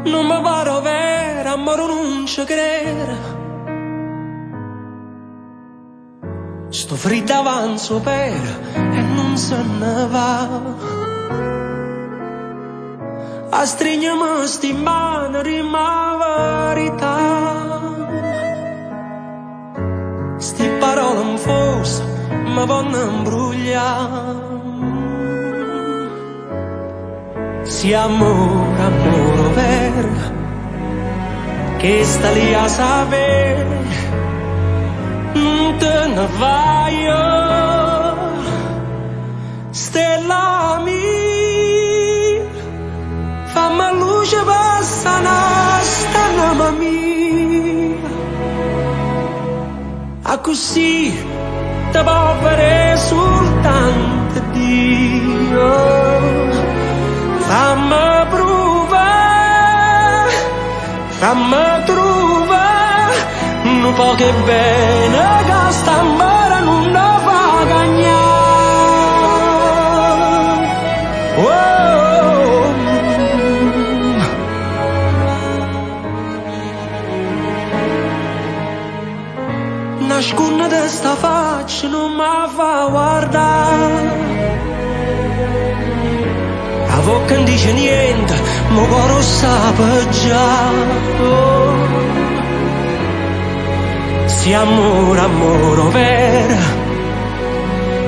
Non mi pare vera, amore non ci credere. Sto freddo avanzo per e non se ne va. A stringermi sti mani rima verità. Sti parole in forza mi vanno a imbrugliare. Si amore, amore vero, che sta lì a sapere, non te ne vai io, stella mia, fammi luce passa una stella mia, a così te può fare soltanto Dio. Fammi provare, fammi trovare, un po' che bene che sta mare non la fa cagnare. Oh. Nascondere sta faccia non mi fa guardare. La bocca non dice niente, ma il cuore sa già. Oh. Si amore, amore vera,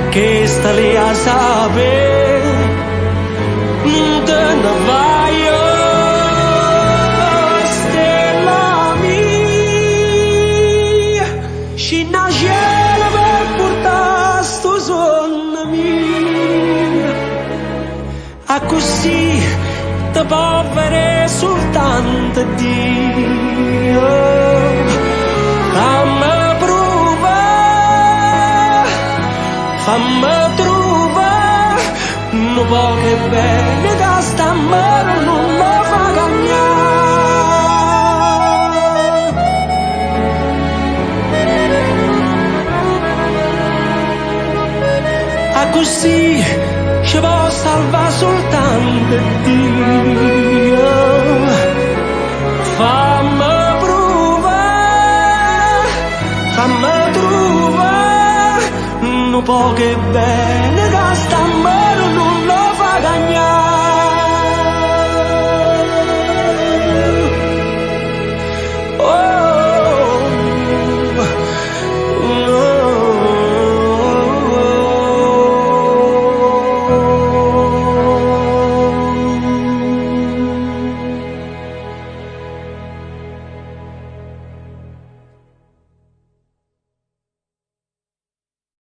che sta lì a sapere, non te ne vai io, stella mia, scina cielo per portare sto sonno mio. A così te può fare soltanto Dio. Fammi provare, fammi trovare, un po' che bene da sta mare non la fa cagnare. a così ci può salvare soltanto Dio. Fammi provare, fammi trovare un po' che bene che sta